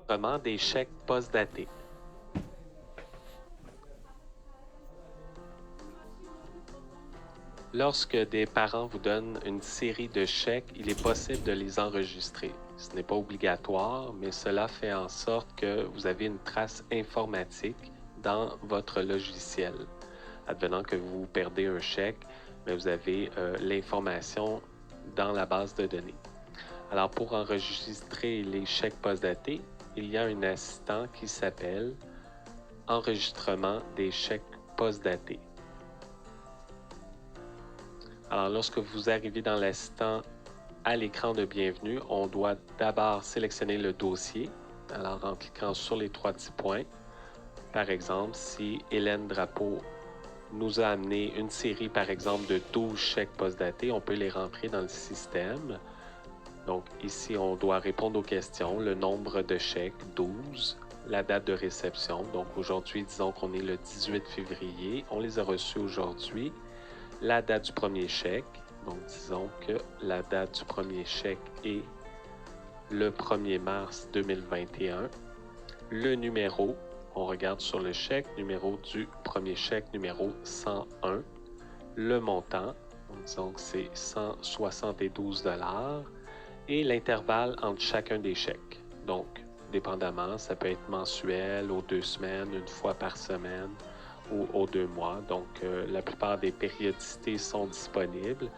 Enregistrement des chèques post-datés. Lorsque des parents vous donnent une série de chèques, il est possible de les enregistrer. Ce n'est pas obligatoire, mais cela fait en sorte que vous avez une trace informatique dans votre logiciel. Advenant que vous perdez un chèque, mais vous avez l'information dans la base de données. Alors, pour enregistrer les chèques post-datés, il y a un assistant qui s'appelle Enregistrement des chèques post-datés. Alors, lorsque vous arrivez dans l'assistant à l'écran de bienvenue, on doit d'abord sélectionner le dossier. Alors, en cliquant sur les trois petits points, par exemple, si Hélène Drapeau nous a amené une série, par exemple, de 12 chèques post-datés, on peut les rentrer dans le système. Donc, ici, on doit répondre aux questions. Le nombre de chèques, 12. La date de réception. Donc, aujourd'hui, disons qu'on est le 18 février. On les a reçus aujourd'hui. La date du premier chèque. Donc, disons que la date du premier chèque est le 1er mars 2021. Le numéro, on regarde sur le chèque, numéro du premier chèque, numéro 101. Le montant, disons que c'est 172 $. Et l'intervalle entre chacun des chèques. Donc, dépendamment, ça peut être mensuel, aux 2 semaines, une fois par semaine ou aux 2 mois. Donc, la plupart des périodicités sont disponibles.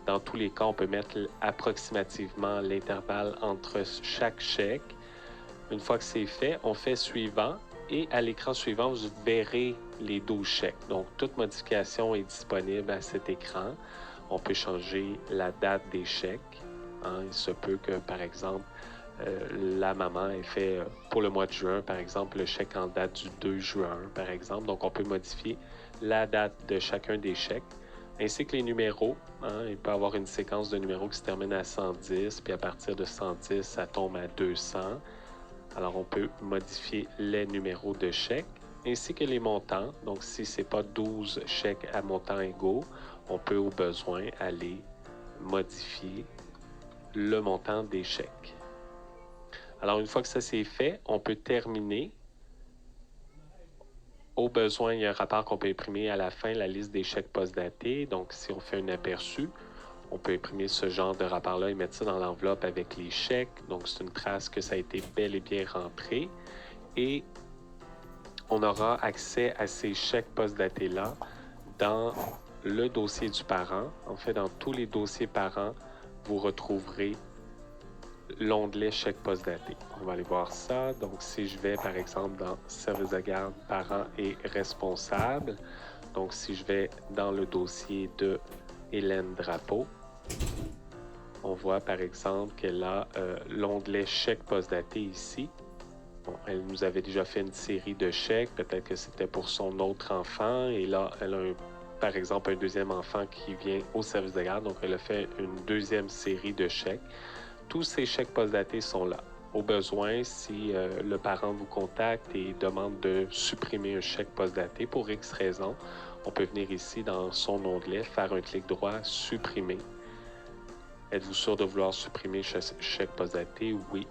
Dans tous les cas, on peut mettre approximativement l'intervalle entre chaque chèque. Une fois que c'est fait, on fait suivant et à l'écran suivant, vous verrez les 12 chèques. Donc, toute modification est disponible à cet écran. On peut changer la date des chèques. Il se peut que, par exemple, la maman ait fait pour le mois de juin, par exemple, le chèque en date du 2 juin, par exemple. Donc, on peut modifier la date de chacun des chèques, ainsi que les numéros. Il peut y avoir une séquence de numéros qui se termine à 110, puis à partir de 110, ça tombe à 200. Alors, on peut modifier les numéros de chèques, ainsi que les montants. Donc, si ce n'est pas 12 chèques à montants égaux, on peut au besoin aller modifier le montant des chèques. Alors, une fois que ça c'est fait, on peut terminer. Au besoin, il y a un rapport qu'on peut imprimer à la fin, la liste des chèques post-datés. Donc, si on fait un aperçu, on peut imprimer ce genre de rapport-là et mettre ça dans l'enveloppe avec les chèques. Donc, c'est une trace que ça a été bel et bien rentré. Et on aura accès à ces chèques post-datés-là dans le dossier du parent. En fait, dans tous les dossiers parents, vous retrouverez l'onglet chèque post-daté. On va aller voir ça. Donc, si je vais, par exemple, dans service de garde, parents et responsables, donc si je vais dans le dossier de Hélène Drapeau, on voit, par exemple, qu'elle a l'onglet chèque post-daté ici. Bon, elle nous avait déjà fait une série de chèques. Peut-être que c'était pour son autre enfant. Et là, elle a, par exemple, un deuxième enfant qui vient au service de garde. Donc, elle a fait une deuxième série de chèques. Tous ces chèques post-datés sont là. Au besoin, si le parent vous contacte et demande de supprimer un chèque post-daté pour X raison, on peut venir ici dans son onglet, faire un clic droit, supprimer. Êtes-vous sûr de vouloir supprimer chèque post-daté? Oui.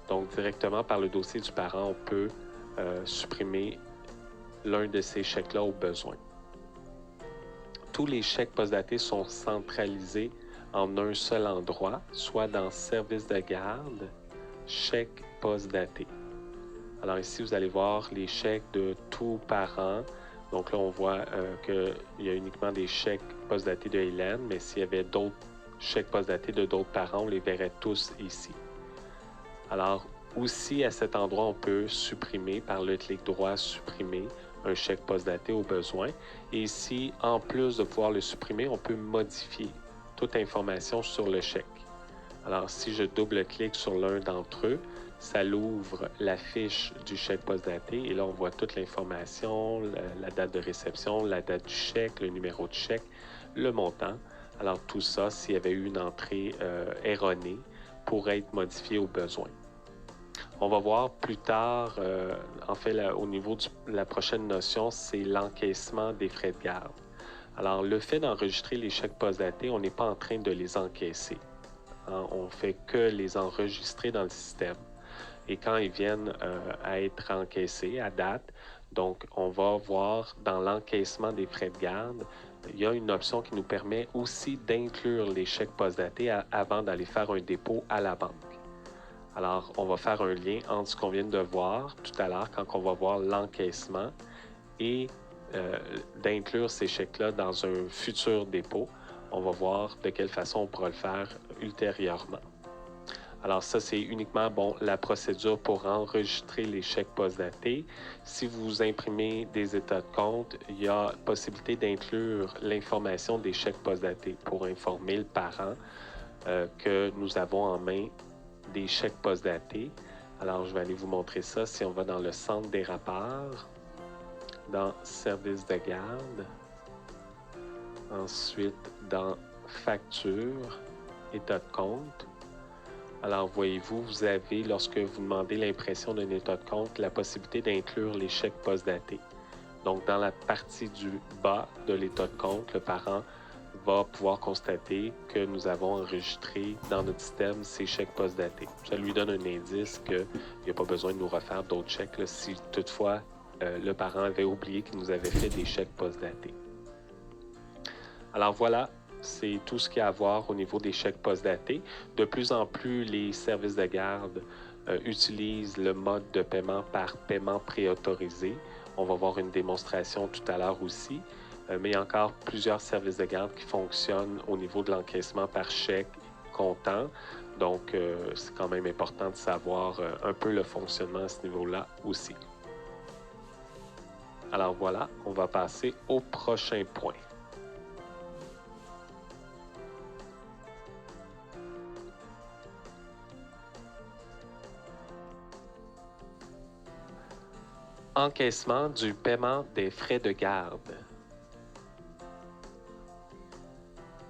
Donc, directement par le dossier du parent, on peut supprimer l'un de ces chèques-là au besoin. Tous les chèques post-datés sont centralisés en un seul endroit, soit dans service de garde, chèque post-daté. Alors ici, vous allez voir les chèques de tous parents. Donc là, on voit qu'il y a uniquement des chèques post-datés de Hélène, mais s'il y avait d'autres chèques post-datés de d'autres parents, on les verrait tous ici. Alors aussi, à cet endroit, on peut supprimer par le clic droit, supprimer un chèque post-daté au besoin. Et ici, en plus de pouvoir le supprimer, on peut modifier toute information sur le chèque. Alors, si je double-clique sur l'un d'entre eux, ça l'ouvre la fiche du chèque post-daté et là, on voit toute l'information, la date de réception, la date du chèque, le numéro de chèque, le montant. Alors, tout ça, s'il y avait eu une entrée erronée, pourrait être modifié au besoin. On va voir plus tard, en fait, là, au niveau de la prochaine notion, c'est l'encaissement des frais de garde. Alors, le fait d'enregistrer les chèques post-datés, on n'est pas en train de les encaisser. On ne fait que les enregistrer dans le système. et quand ils viennent à être encaissés à date, donc on va voir dans l'encaissement des frais de garde, il y a une option qui nous permet aussi d'inclure les chèques postdatés avant d'aller faire un dépôt à la banque. Alors, on va faire un lien entre ce qu'on vient de voir tout à l'heure quand on va voir l'encaissement et d'inclure ces chèques-là dans un futur dépôt. On va voir de quelle façon on pourra le faire ultérieurement. Alors ça, c'est uniquement la procédure pour enregistrer les chèques postdatés. Si vous imprimez des états de compte, il y a possibilité d'inclure l'information des chèques postdatés pour informer le parent que nous avons en main des chèques postdatés. Alors, je vais aller vous montrer ça. Si on va dans le centre des rapports, dans Service de garde, ensuite dans Facture, État de compte. Alors, voyez-vous, vous avez, lorsque vous demandez l'impression d'un état de compte, la possibilité d'inclure les chèques postdatés. Donc, dans la partie du bas de l'état de compte, le parent va pouvoir constater que nous avons enregistré dans notre système ces chèques postdatés. Ça lui donne un indice qu'il n'y a pas besoin de nous refaire d'autres chèques là, si toutefois le parent avait oublié qu'il nous avait fait des chèques postdatés. Alors voilà, c'est tout ce qu'il y a à voir au niveau des chèques postdatés. De plus en plus, les services de garde utilisent le mode de paiement par paiement préautorisé. On va voir une démonstration tout à l'heure aussi, mais il y a encore plusieurs services de garde qui fonctionnent au niveau de l'encaissement par chèque comptant. Donc, c'est quand même important de savoir un peu le fonctionnement à ce niveau-là aussi. Alors voilà, on va passer au prochain point. Encaissement du paiement des frais de garde.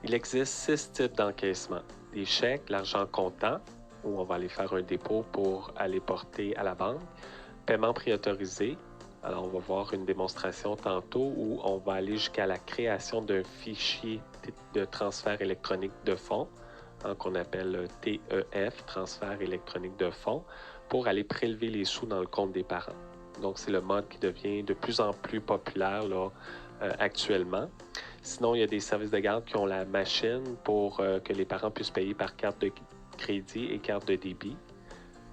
Il existe 6 types d'encaissement. Des chèques, l'argent comptant, où on va aller faire un dépôt pour aller porter à la banque. Paiement préautorisé. Alors, on va voir une démonstration tantôt où on va aller jusqu'à la création d'un fichier de transfert électronique de fonds, qu'on appelle TEF, transfert électronique de fonds, pour aller prélever les sous dans le compte des parents. Donc, c'est le mode qui devient de plus en plus populaire là, actuellement. Sinon, il y a des services de garde qui ont la machine pour que les parents puissent payer par carte de crédit et carte de débit.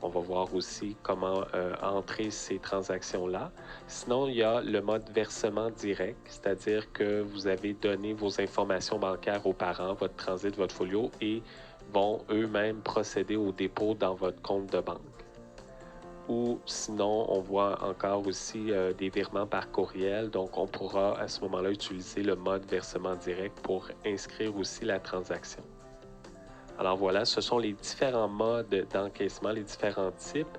On va voir aussi comment entrer ces transactions-là. Sinon, il y a le mode versement direct, c'est-à-dire que vous avez donné vos informations bancaires aux parents, votre transit, votre folio, et vont eux-mêmes procéder au dépôt dans votre compte de banque. Ou sinon, on voit encore aussi des virements par courriel. Donc, on pourra à ce moment-là utiliser le mode versement direct pour inscrire aussi la transaction. Alors voilà, ce sont les différents modes d'encaissement, les différents types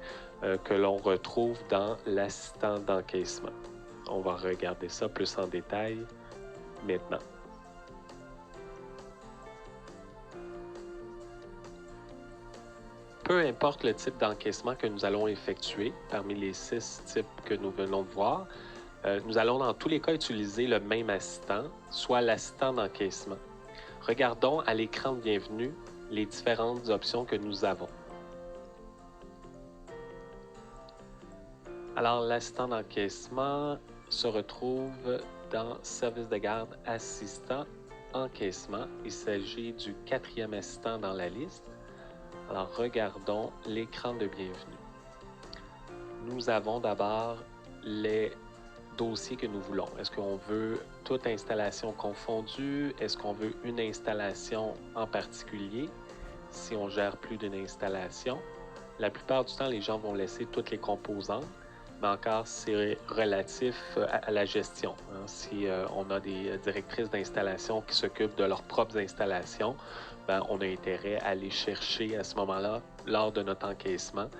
que l'on retrouve dans l'assistant d'encaissement. On va regarder ça plus en détail maintenant. Peu importe le type d'encaissement que nous allons effectuer, parmi les 6 types que nous venons de voir, nous allons dans tous les cas utiliser le même assistant, soit l'assistant d'encaissement. Regardons à l'écran de bienvenue les différentes options que nous avons. Alors, l'assistant d'encaissement se retrouve dans Service de garde assistant encaissement. Il s'agit du 4e assistant dans la liste. Alors, regardons l'écran de bienvenue. Nous avons d'abord les dossiers que nous voulons. Est-ce qu'on veut toute installation confondue? Est-ce qu'on veut une installation en particulier? Si on gère plus d'une installation, la plupart du temps, les gens vont laisser toutes les composantes, mais encore, c'est relatif à la gestion. Si on a des directrices d'installation qui s'occupent de leurs propres installations, on a intérêt à aller chercher à ce moment-là, lors de notre encaissement,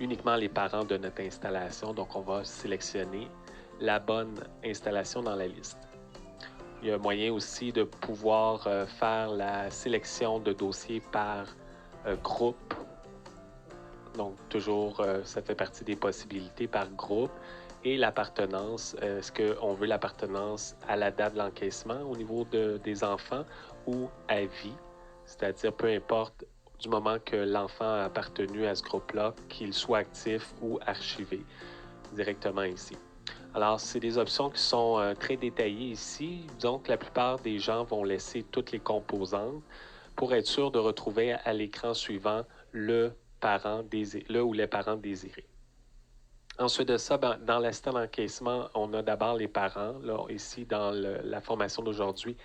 uniquement les parents de notre installation. Donc, on va sélectionner la bonne installation dans la liste. Il y a moyen aussi de pouvoir faire la sélection de dossiers par groupe. Donc, toujours, ça fait partie des possibilités par groupe. Et l'appartenance, est-ce qu'on veut l'appartenance à la date de l'encaissement au niveau des enfants ou à vie? C'est-à-dire, peu importe du moment que l'enfant a appartenu à ce groupe-là, qu'il soit actif ou archivé directement ici. Alors, c'est des options qui sont très détaillées ici. Donc, la plupart des gens vont laisser toutes les composantes pour être sûr de retrouver à l'écran suivant le ou les parents désirés. Ensuite de ça, dans l'assistant d'encaissement, on a d'abord les parents. Là, ici, dans la formation d'aujourd'hui,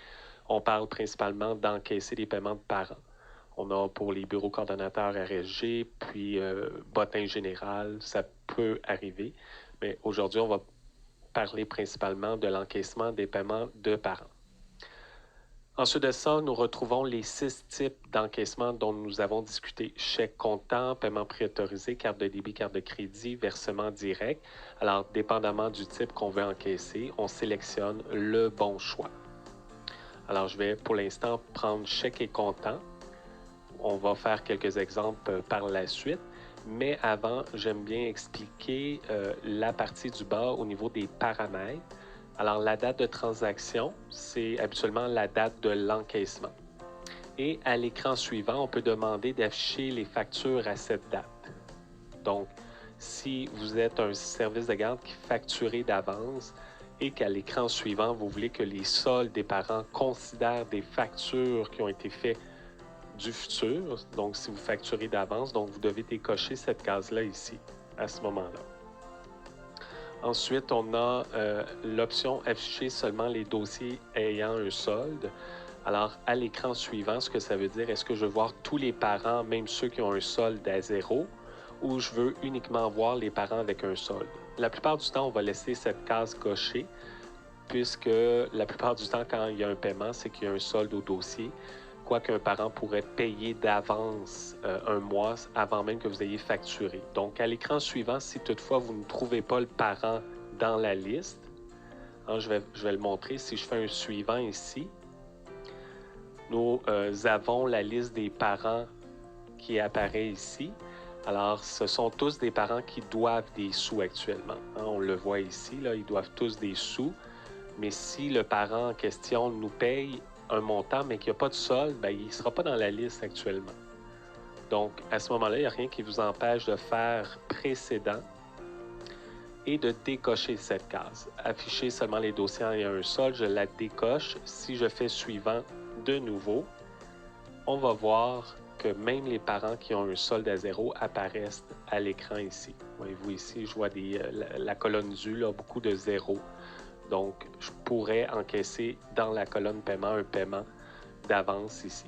on parle principalement d'encaisser les paiements de parents. On a pour les bureaux coordonnateurs RSG, puis bottin général, ça peut arriver. Mais aujourd'hui, on va parler principalement de l'encaissement des paiements de parents. Ensuite de ça, nous retrouvons les 6 types d'encaissement dont nous avons discuté. Chèque comptant, paiement préautorisé, carte de débit, carte de crédit, versement direct. Alors, dépendamment du type qu'on veut encaisser, on sélectionne le bon choix. Alors, je vais pour l'instant prendre chèque et comptant. On va faire quelques exemples par la suite. Mais avant, j'aime bien expliquer la partie du bas au niveau des paramètres. Alors, la date de transaction, c'est habituellement la date de l'encaissement. Et à l'écran suivant, on peut demander d'afficher les factures à cette date. Donc, si vous êtes un service de garde qui facturez d'avance et qu'à l'écran suivant, vous voulez que les soldes des parents considèrent des factures qui ont été faites du futur, donc si vous facturez d'avance, donc vous devez décocher cette case-là ici, à ce moment-là. Ensuite, on a l'option afficher seulement les dossiers ayant un solde. Alors, à l'écran suivant, ce que ça veut dire, est-ce que je veux voir tous les parents, même ceux qui ont un solde à 0, ou je veux uniquement voir les parents avec un solde? La plupart du temps, on va laisser cette case cochée, puisque la plupart du temps, quand il y a un paiement, c'est qu'il y a un solde au dossier. Quoiqu'un parent pourrait payer d'avance un mois avant même que vous ayez facturé. Donc, à l'écran suivant, si toutefois vous ne trouvez pas le parent dans la liste, je vais le montrer. Si je fais un suivant ici, nous avons la liste des parents qui apparaît ici. Alors, ce sont tous des parents qui doivent des sous actuellement. On le voit ici, là, ils doivent tous des sous. Mais si le parent en question nous paye un montant, mais qu'il n'y a pas de solde, il ne sera pas dans la liste actuellement. Donc, à ce moment-là, il n'y a rien qui vous empêche de faire précédent et de décocher cette case. Afficher seulement les dossiers ayant un solde, je la décoche. Si je fais suivant de nouveau, on va voir que même les parents qui ont un solde à 0 apparaissent à l'écran ici. Voyez-vous ici, je vois la colonne du, là, beaucoup de 0. Donc, je pourrais encaisser dans la colonne paiement un paiement d'avance ici.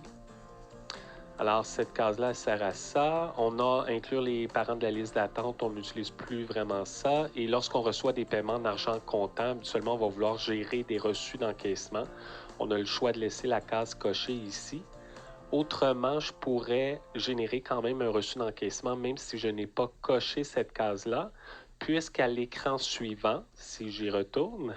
Alors, cette case-là sert à ça. On a inclure les parents de la liste d'attente. On n'utilise plus vraiment ça. Et lorsqu'on reçoit des paiements en argent comptant, habituellement, on va vouloir gérer des reçus d'encaissement. On a le choix de laisser la case cochée ici. Autrement, je pourrais générer quand même un reçu d'encaissement, même si je n'ai pas coché cette case-là, puisqu'à l'écran suivant, si j'y retourne,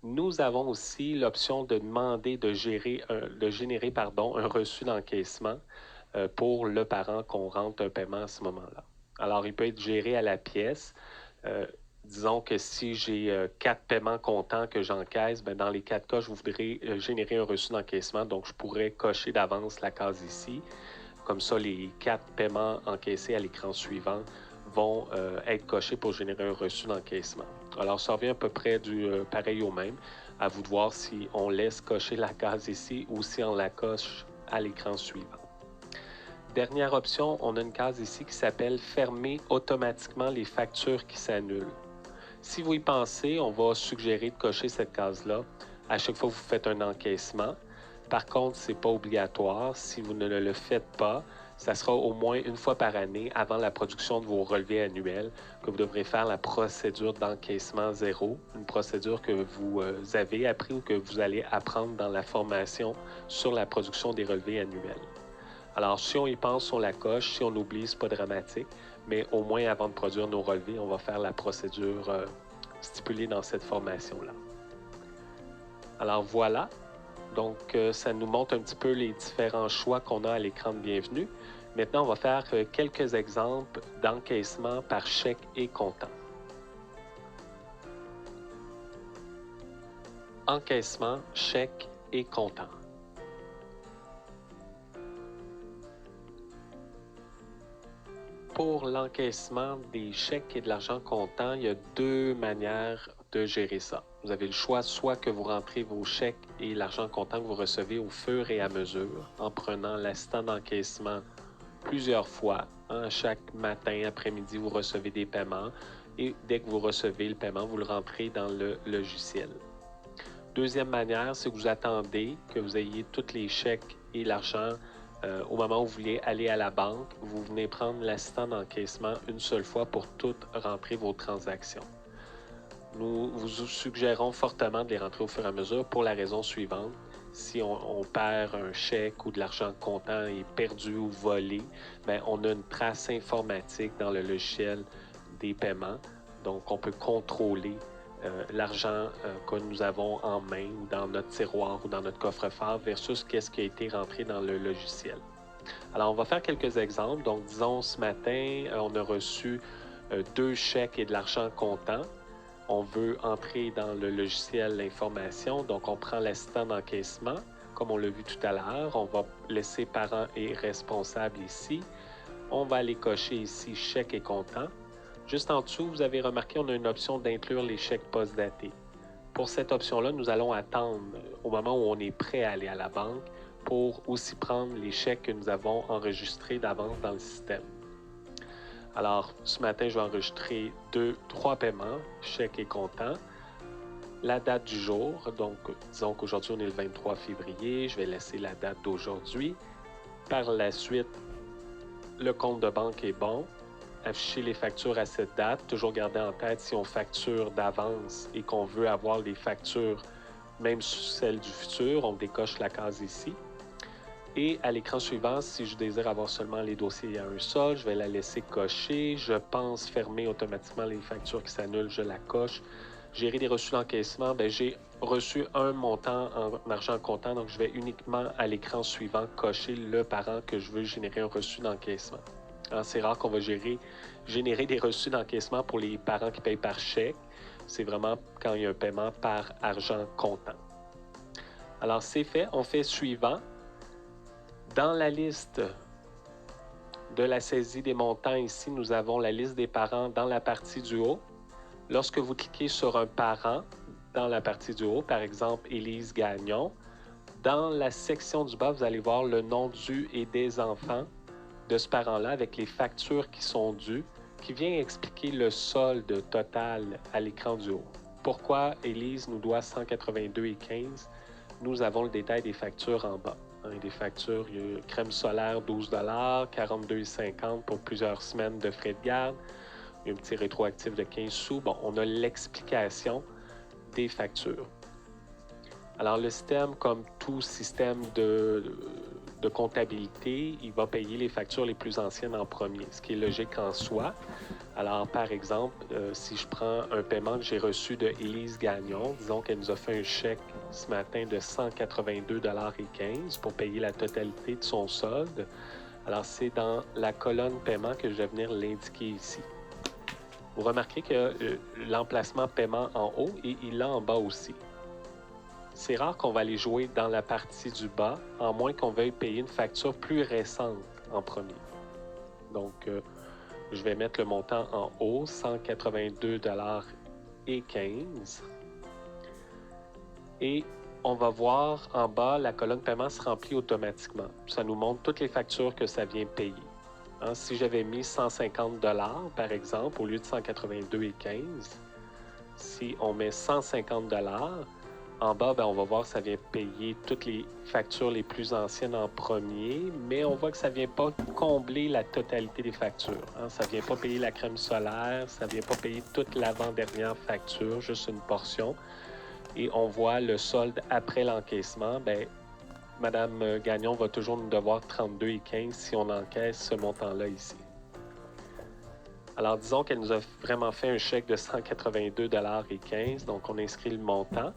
nous avons aussi l'option de demander de générer un reçu d'encaissement pour le parent qu'on rentre un paiement à ce moment-là. Alors, il peut être géré à la pièce. Disons que si j'ai 4 paiements comptants que j'encaisse, dans les 4 cas, je voudrais générer un reçu d'encaissement. Donc, je pourrais cocher d'avance la case ici. Comme ça, les 4 paiements encaissés à l'écran suivant vont être cochés pour générer un reçu d'encaissement. Alors, ça revient à peu près du pareil au même. À vous de voir si on laisse cocher la case ici ou si on la coche à l'écran suivant. Dernière option, on a une case ici qui s'appelle « Fermer automatiquement les factures qui s'annulent ». Si vous y pensez, on va suggérer de cocher cette case-là à chaque fois que vous faites un encaissement. Par contre, ce n'est pas obligatoire. Si vous ne le faites pas, ça sera au moins une fois par année avant la production de vos relevés annuels que vous devrez faire la procédure d'encaissement zéro, une procédure que vous avez appris ou que vous allez apprendre dans la formation sur la production des relevés annuels. Alors, si on y pense, on la coche. Si on oublie, ce n'est pas dramatique, mais au moins avant de produire nos relevés, on va faire la procédure stipulée dans cette formation-là. Alors voilà. Donc, ça nous montre un petit peu les différents choix qu'on a à l'écran de bienvenue. Maintenant, on va faire quelques exemples d'encaissement par chèque et comptant. Encaissement, chèque et comptant. pour l'encaissement des chèques et de l'argent comptant, il y a deux manières de gérer ça. Vous avez le choix, soit que vous rentrez vos chèques et l'argent comptant que vous recevez au fur et à mesure, en prenant l'assistant d'encaissement plusieurs fois. Chaque matin, après-midi, vous recevez des paiements et dès que vous recevez le paiement, vous le rentrez dans le logiciel. Deuxième manière, c'est que vous attendez que vous ayez tous les chèques et l'argent au moment où vous voulez aller à la banque. Vous venez prendre l'assistant d'encaissement une seule fois pour toutes rentrer vos transactions. Nous vous suggérons fortement de les rentrer au fur et à mesure pour la raison suivante. Si on perd un chèque ou de l'argent comptant est perdu ou volé, bien, on a une trace informatique dans le logiciel des paiements. Donc, on peut contrôler l'argent que nous avons en main ou dans notre tiroir ou dans notre coffre-fort versus qu'est-ce qui a été rentré dans le logiciel. Alors, on va faire quelques exemples. Donc, disons, ce matin, on a reçu 2 chèques et de l'argent comptant. On veut entrer dans le logiciel l'information, donc on prend l'assistant d'encaissement, comme on l'a vu tout à l'heure. On va laisser parents et responsables ici. On va aller cocher ici chèque et comptant. Juste en dessous, vous avez remarqué, on a une option d'inclure les chèques post-datés. Pour cette option-là, nous allons attendre au moment où on est prêt à aller à la banque pour aussi prendre les chèques que nous avons enregistrés d'avance dans le système. Alors, ce matin, je vais enregistrer 3 paiements, chèques et comptant. La date du jour, donc disons qu'aujourd'hui, on est le 23 février, je vais laisser la date d'aujourd'hui. Par la suite, le compte de banque est bon. Afficher les factures à cette date, toujours garder en tête si on facture d'avance et qu'on veut avoir les factures, même celles du futur, on décoche la case ici. Et à l'écran suivant, si je désire avoir seulement les dossiers à un seul, je vais la laisser cocher. Je pense fermer automatiquement les factures qui s'annulent, je la coche. Gérer des reçus d'encaissement, bien, j'ai reçu un montant en argent comptant, donc je vais uniquement à l'écran suivant cocher le parent que je veux générer un reçu d'encaissement. C'est rare qu'on va générer des reçus d'encaissement pour les parents qui payent par chèque. C'est vraiment quand il y a un paiement par argent comptant. Alors, c'est fait. On fait suivant. Dans la liste de la saisie des montants, ici, nous avons la liste des parents dans la partie du haut. Lorsque vous cliquez sur un parent dans la partie du haut, par exemple Élise Gagnon, dans la section du bas, vous allez voir le nom du et des enfants de ce parent-là avec les factures qui sont dues, qui vient expliquer le solde total à l'écran du haut. Pourquoi Élise nous doit 182,15? Nous avons le détail des factures en bas. Des factures, il y a crème solaire 12 $, 42,50 pour plusieurs semaines de frais de garde, il y a un petit rétroactif de 15 sous. Bon, on a l'explication des factures. Alors, le système, comme tout système de comptabilité, il va payer les factures les plus anciennes en premier, ce qui est logique en soi. Alors, par exemple, si je prends un paiement que j'ai reçu de Élise Gagnon, disons qu'elle nous a fait un chèque ce matin de 182,15 $ pour payer la totalité de son solde. Alors, c'est dans la colonne paiement que je vais venir l'indiquer ici. Vous remarquez que l'emplacement paiement en haut et il l'a en bas aussi. C'est rare qu'on va aller jouer dans la partie du bas, à moins qu'on veuille payer une facture plus récente en premier. Donc, je vais mettre le montant en haut, 182,15 $. Et on va voir en bas, la colonne paiement se remplit automatiquement. Ça nous montre toutes les factures que ça vient payer. Si j'avais mis 150 $, par exemple, au lieu de 182,15 $, si on met 150 $, en bas, bien, on va voir que ça vient payer toutes les factures les plus anciennes en premier, mais on voit que ça ne vient pas combler la totalité des factures. Ça ne vient pas payer la crème solaire, ça ne vient pas payer toute l'avant-dernière facture, juste une portion. Et on voit le solde après l'encaissement. Bien, Madame Gagnon va toujours nous devoir 32,15 $ si on encaisse ce montant-là ici. Alors, disons qu'elle nous a vraiment fait un chèque de 182,15 $, donc on inscrit le montant.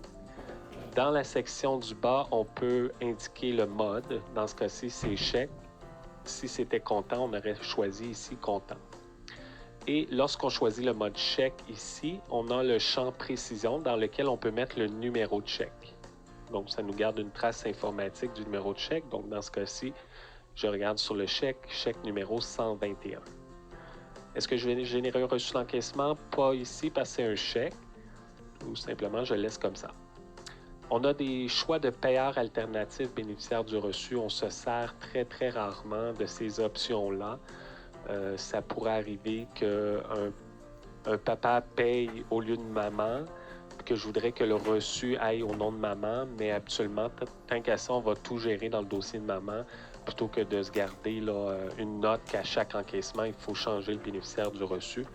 Dans la section du bas, on peut indiquer le mode. Dans ce cas-ci, c'est chèque. Si c'était comptant, on aurait choisi ici comptant. Et lorsqu'on choisit le mode chèque ici, on a le champ précision dans lequel on peut mettre le numéro de chèque. Donc, ça nous garde une trace informatique du numéro de chèque. Donc, dans ce cas-ci, je regarde sur le chèque, chèque numéro 121. Est-ce que je vais générer un reçu d'encaissement? Pas ici parce que c'est un chèque. Ou simplement, je le laisse comme ça. On a des choix de payeurs alternatifs bénéficiaires du reçu. On se sert très, très rarement de ces options-là. Ça pourrait arriver qu'un papa paye au lieu de maman, que je voudrais que le reçu aille au nom de maman, mais absolument, tant qu'à ça, on va tout gérer dans le dossier de maman, plutôt que de se garder là, une note qu'à chaque encaissement, il faut changer le bénéficiaire du reçu.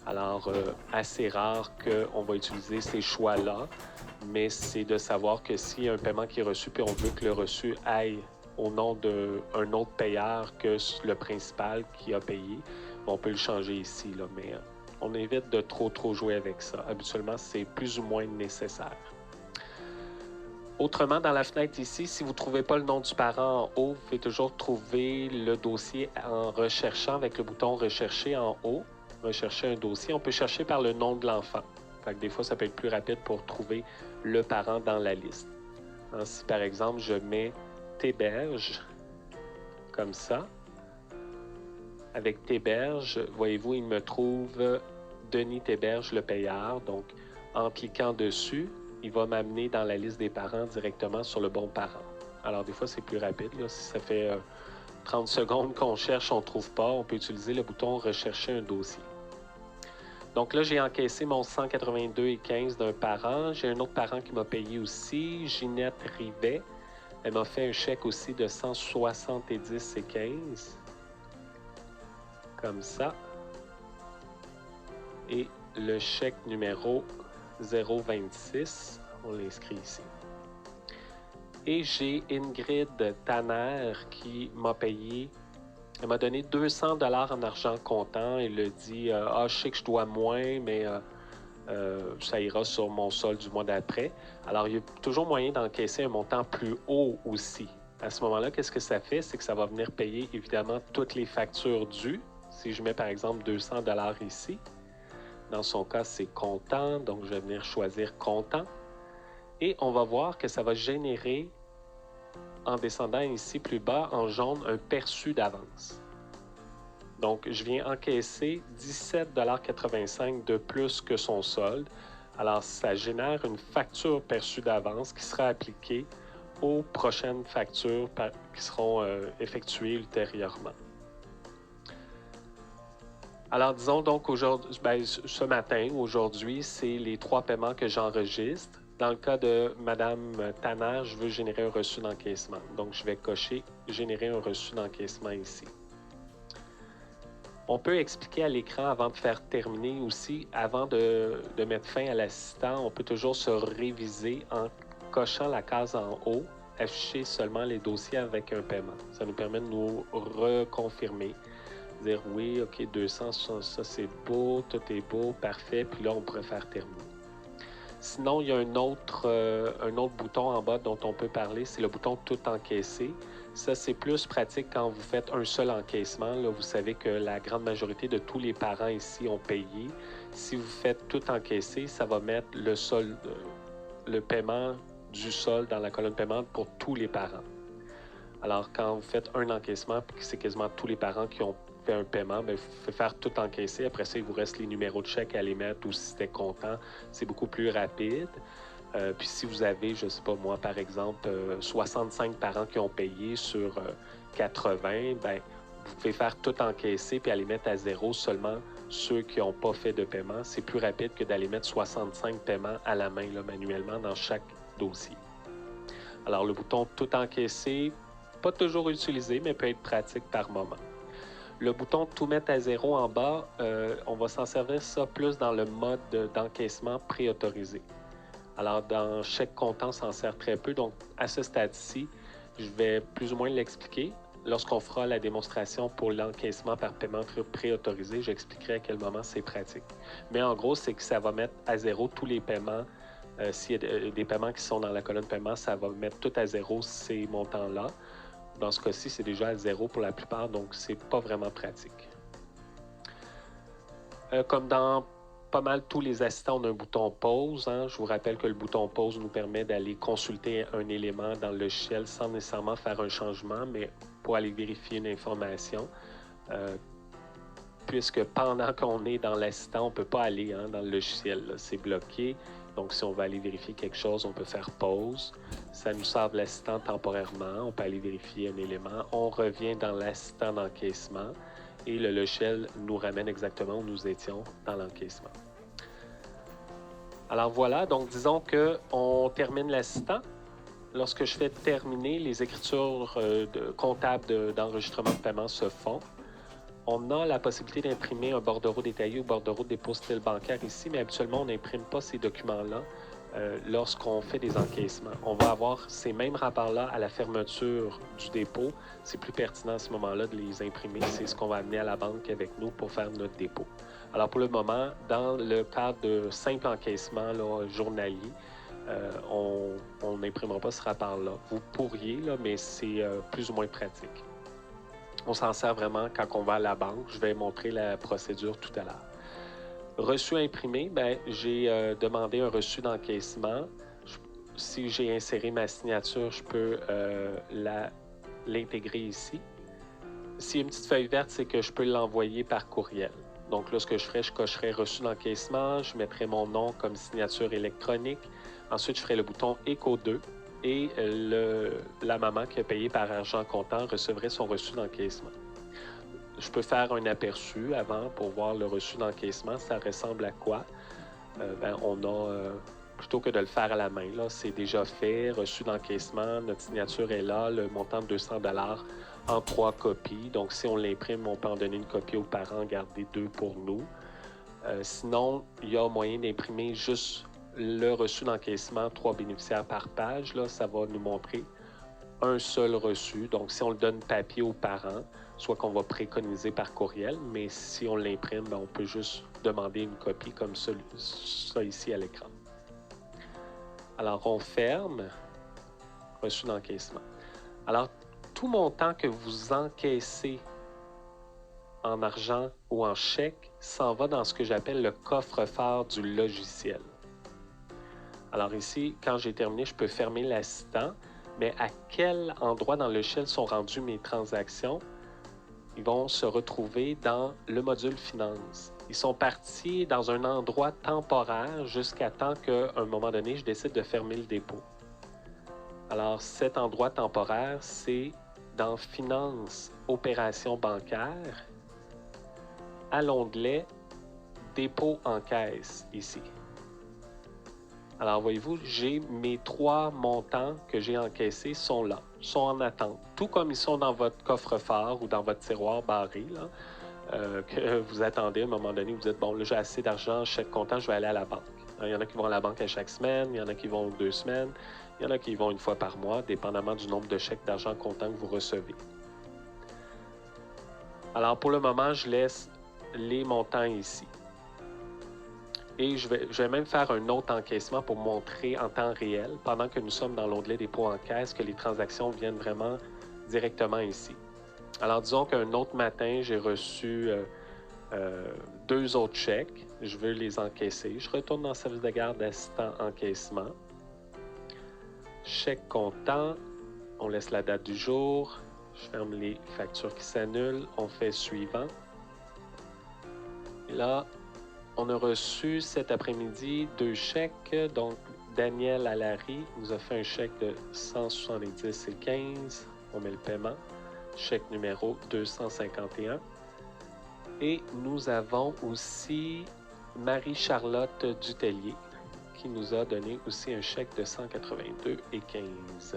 Alors, assez rare qu'on va utiliser ces choix-là, mais c'est de savoir que s'il y a un paiement qui est reçu, puis on veut que le reçu aille au nom d'un autre payeur que le principal qui a payé, on peut le changer ici, là, mais on évite de trop jouer avec ça. Habituellement, c'est plus ou moins nécessaire. Autrement, dans la fenêtre ici, si vous ne trouvez pas le nom du parent en haut, vous pouvez toujours trouver le dossier en recherchant avec le bouton « Rechercher » en haut. Rechercher un dossier. On peut chercher par le nom de l'enfant. Fait que des fois, ça peut être plus rapide pour trouver le parent dans la liste. Alors, si par exemple, je mets Théberge, comme ça, avec Théberge, voyez-vous, il me trouve Denis Théberge, le payeur. Donc, en cliquant dessus, il va m'amener dans la liste des parents directement sur le bon parent. Alors, des fois, c'est plus rapide. Là. Si ça fait 30 secondes qu'on cherche, on ne trouve pas, on peut utiliser le bouton « Rechercher un dossier ». Donc là, j'ai encaissé mon 182,15 d'un parent. J'ai un autre parent qui m'a payé aussi, Ginette Rivet. Elle m'a fait un chèque aussi de 170,15. Comme ça. Et le chèque numéro 026, on l'inscrit ici. Et j'ai Ingrid Tanner qui m'a payé. Elle m'a donné 200 $ en argent comptant. Elle a dit je sais que je dois moins, mais ça ira sur mon solde du mois d'après. Alors, il y a toujours moyen d'encaisser un montant plus haut aussi. À ce moment-là, qu'est-ce que ça fait? C'est que ça va venir payer évidemment toutes les factures dues. Si je mets par exemple 200 $ ici, dans son cas, c'est comptant, donc je vais venir choisir comptant. Et on va voir que ça va générer, en descendant ici plus bas, en jaune, un perçu d'avance. Donc, je viens encaisser 17,85 $ de plus que son solde. Alors, ça génère une facture perçue d'avance qui sera appliquée aux prochaines factures qui seront effectuées ultérieurement. Alors, disons donc aujourd'hui, ce matin, aujourd'hui, c'est les 3 paiements que j'enregistre. Dans le cas de Mme Tanner, je veux générer un reçu d'encaissement. Donc, je vais cocher « Générer un reçu d'encaissement » ici. On peut expliquer à l'écran avant de faire terminer aussi, avant de mettre fin à l'assistant, on peut toujours se réviser en cochant la case en haut, afficher seulement les dossiers avec un paiement. Ça nous permet de nous reconfirmer. Dire oui, ok, 200, ça c'est beau, tout est beau, parfait, puis là on pourrait faire terminer. Sinon, il y a un autre bouton en bas dont on peut parler, c'est le bouton tout encaisser. Ça, c'est plus pratique quand vous faites un seul encaissement. Là, vous savez que la grande majorité de tous les parents ici ont payé. Si vous faites tout encaisser, ça va mettre le solde, le paiement du solde dans la colonne paiement pour tous les parents. Alors, quand vous faites un encaissement, puis que c'est quasiment tous les parents qui ont fait un paiement, bien, vous pouvez faire tout encaisser. Après ça, il vous reste les numéros de chèque à les mettre ou si c'était comptant, c'est beaucoup plus rapide. Puis si vous avez, je ne sais pas moi, par exemple, 65 parents qui ont payé sur 80, bien, vous pouvez faire tout encaisser puis aller mettre à zéro seulement ceux qui n'ont pas fait de paiement. C'est plus rapide que d'aller mettre 65 paiements à la main, là, manuellement, dans chaque dossier. Alors, le bouton tout encaisser, pas toujours utilisé, mais peut être pratique par moment. Le bouton « Tout mettre à zéro » en bas, on va s'en servir ça plus dans le mode d'encaissement préautorisé. Alors, dans chèque comptant, on s'en sert très peu. Donc, à ce stade-ci, je vais plus ou moins l'expliquer. Lorsqu'on fera la démonstration pour l'encaissement par paiement préautorisé, j'expliquerai à quel moment c'est pratique. Mais en gros, c'est que ça va mettre à zéro tous les paiements. S'il y a des paiements qui sont dans la colonne paiement, ça va mettre tout à zéro ces montants-là. Dans ce cas-ci, c'est déjà à zéro pour la plupart, donc c'est pas vraiment pratique. Comme dans pas mal tous les assistants, on a un bouton pause. Je vous rappelle que le bouton pause nous permet d'aller consulter un élément dans le logiciel sans nécessairement faire un changement, mais pour aller vérifier une information. puisque pendant qu'on est dans l'assistant, on ne peut pas aller dans le logiciel. C'est bloqué. Donc, si on veut aller vérifier quelque chose, on peut faire pause. Ça nous sert de l'assistant temporairement. On peut aller vérifier un élément. On revient dans l'assistant d'encaissement et le logiciel nous ramène exactement où nous étions dans l'encaissement. Alors voilà, donc disons qu'on termine l'assistant. Lorsque je fais terminer, les écritures comptables d'enregistrement de paiement se font. On a la possibilité d'imprimer un bordereau détaillé ou bordereau de dépôt style bancaire ici, mais habituellement, on n'imprime pas ces documents-là lorsqu'on fait des encaissements. On va avoir ces mêmes rapports-là à la fermeture du dépôt. C'est plus pertinent à ce moment-là de les imprimer. C'est ce qu'on va amener à la banque avec nous pour faire notre dépôt. Alors pour le moment, dans le cadre de simple encaissement journalier, on n'imprimera pas ce rapport-là. Vous pourriez, mais c'est plus ou moins pratique. On s'en sert vraiment quand on va à la banque. Je vais montrer la procédure tout à l'heure. Reçu imprimé, j'ai demandé un reçu d'encaissement. Si j'ai inséré ma signature, je peux l'intégrer ici. S'il y a une petite feuille verte, c'est que je peux l'envoyer par courriel. Donc là, ce que je ferais, je cocherais reçu d'encaissement, je mettrais mon nom comme signature électronique. Ensuite, je ferai le bouton Écho 2 et la maman qui a payé par argent comptant recevrait son reçu d'encaissement. Je peux faire un aperçu avant pour voir le reçu d'encaissement. Ça ressemble à quoi? Plutôt que de le faire à la main, là, c'est déjà fait, reçu d'encaissement, notre signature est là, le montant de 200 $ en 3 copies. Donc, si on l'imprime, on peut en donner une copie aux parents, garder 2 pour nous. Sinon, il y a moyen d'imprimer juste le reçu d'encaissement, 3 bénéficiaires par page. Là, ça va nous montrer un seul reçu. Donc, si on le donne papier aux parents, soit qu'on va préconiser par courriel, mais si on l'imprime, on peut juste demander une copie comme ça ici à l'écran. Alors, on ferme, reçu d'encaissement. Alors, tout montant que vous encaissez en argent ou en chèque s'en va dans ce que j'appelle le coffre-fort du logiciel. Alors ici, quand j'ai terminé, je peux fermer l'assistant, mais à quel endroit dans le logiciel sont rendues mes transactions? Ils vont se retrouver dans le module Finance. Ils sont partis dans un endroit temporaire jusqu'à temps qu'à un moment donné, je décide de fermer le dépôt. Alors, cet endroit temporaire, c'est dans Finance, Opérations bancaires, à l'onglet Dépôt en caisse, ici. Alors, voyez-vous, j'ai mes 3 montants que j'ai encaissés sont là, sont en attente. Tout comme ils sont dans votre coffre-fort ou dans votre tiroir barré, là, que vous attendez à un moment donné, vous dites, bon, là, j'ai assez d'argent, chèque comptant, je vais aller à la banque. Alors, il y en a qui vont à la banque à chaque semaine, il y en a qui vont 2 semaines, il y en a qui vont 1 fois par mois, dépendamment du nombre de chèques d'argent comptant que vous recevez. Alors, pour le moment, je laisse les montants ici. Et je vais même faire un autre encaissement pour montrer en temps réel, pendant que nous sommes dans l'onglet dépôt en caisse, que les transactions viennent vraiment directement ici. Alors, disons qu'un autre matin, j'ai reçu 2 autres chèques. Je veux les encaisser. Je retourne dans le service de garde assistant encaissement. Chèque comptant. On laisse la date du jour. Je ferme les factures qui s'annulent. On fait suivant. Et là, on a reçu cet après-midi 2 chèques. Donc, Daniel Allary nous a fait un chèque de 170,15. On met le paiement. Chèque numéro 251. Et nous avons aussi Marie-Charlotte Dutellier qui nous a donné aussi un chèque de 182,15.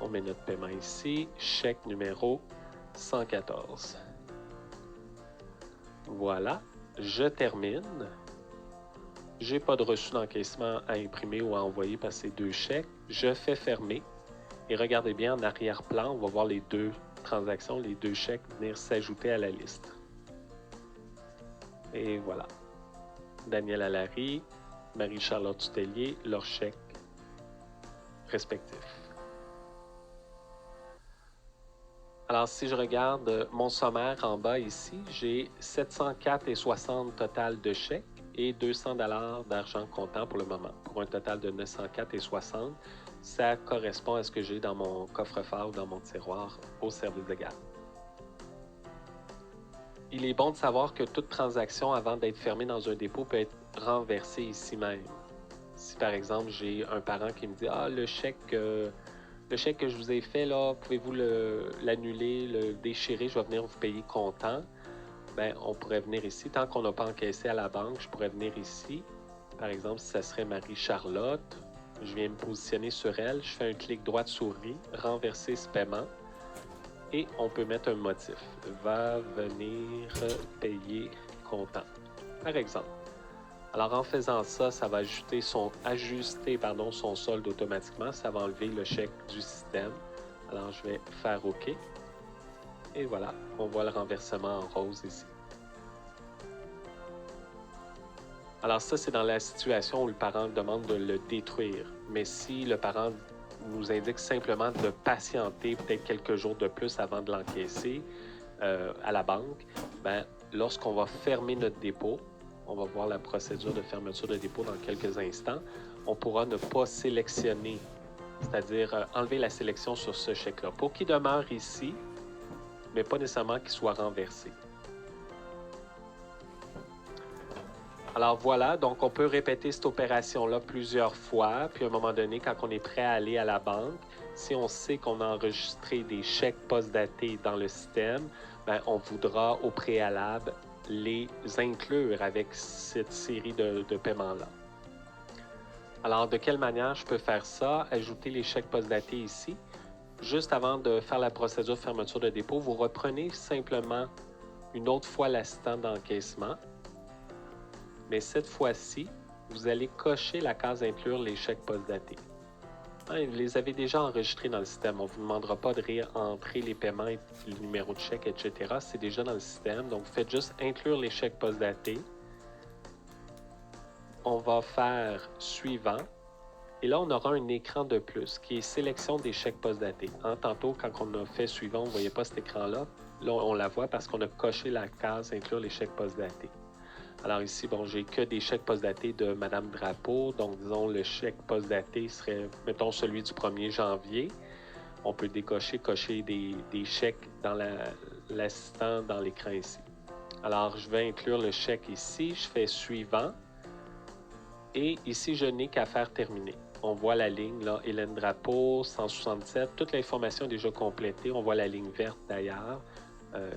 On met notre paiement ici. Chèque numéro 114. Voilà. Je termine. Je n'ai pas de reçu d'encaissement à imprimer ou à envoyer parce que c'est 2 chèques. Je fais fermer. Et regardez bien en arrière-plan, on va voir les 2 transactions, les 2 chèques venir s'ajouter à la liste. Et voilà. Daniel Allary, Marie-Charlotte Dutellier, leurs chèques respectifs. Alors, si je regarde mon sommaire en bas ici, j'ai 704,60 total de chèques et 200 $ d'argent comptant pour le moment, pour un total de 904,60. Ça correspond à ce que j'ai dans mon coffre-fort ou dans mon tiroir au service de garde. il est bon de savoir que toute transaction avant d'être fermée dans un dépôt peut être renversée ici même. Si par exemple j'ai un parent qui me dit « Ah, le chèque que je vous ai fait, là, pouvez-vous l'annuler, le déchirer, je vais venir vous payer comptant. » Ben, on pourrait venir ici. Tant qu'on n'a pas encaissé à la banque, je pourrais venir ici. Par exemple, si ça serait Marie-Charlotte, je viens me positionner sur elle, je fais un clic droit de souris, renverser ce paiement, et on peut mettre un motif. Va venir payer comptant, par exemple. Alors, en faisant ça, ça va ajuster son solde automatiquement. Ça va enlever le chèque du système. Alors, je vais faire OK. Et voilà, on voit le renversement en rose ici. Alors ça, c'est dans la situation où le parent demande de le détruire. Mais si le parent nous indique simplement de patienter peut-être quelques jours de plus avant de l'encaisser à la banque, ben, lorsqu'on va fermer notre dépôt, on va voir la procédure de fermeture de dépôt dans quelques instants, on pourra ne pas sélectionner, c'est-à-dire enlever la sélection sur ce chèque-là, pour qu'il demeure ici, mais pas nécessairement qu'il soit renversé. Alors voilà, donc on peut répéter cette opération-là plusieurs fois, puis à un moment donné, quand on est prêt à aller à la banque, si on sait qu'on a enregistré des chèques post-datés dans le système, ben, on voudra au préalable les inclure avec cette série de paiements-là. Alors, de quelle manière je peux faire ça? Ajouter les chèques post-datés ici. Juste avant de faire la procédure de fermeture de dépôt, vous reprenez simplement une autre fois l'assistant d'encaissement. Mais cette fois-ci, vous allez cocher la case « Inclure les chèques post-datés ». Vous les avez déjà enregistrés dans le système. On ne vous demandera pas de réentrer les paiements, le numéro de chèque, etc. C'est déjà dans le système. Donc, vous faites juste « Inclure les chèques post-datés ». On va faire « Suivant ». Et là, on aura un écran de plus qui est « Sélection des chèques post-datés ». Tantôt, quand on a fait « Suivant », on ne voyait pas cet écran-là. Là, on la voit parce qu'on a coché la case « Inclure les chèques post-datés ». Alors ici, bon, j'ai que des chèques post-datés de Madame Drapeau. Donc, disons, le chèque post-daté serait, mettons, celui du 1er janvier. On peut cocher des chèques dans l'assistant dans l'écran ici. Alors, je vais inclure le chèque ici. Je fais suivant. Et ici, je n'ai qu'à faire terminer. On voit la ligne, là, Hélène Drapeau, 167. Toute l'information est déjà complétée. On voit la ligne verte d'ailleurs.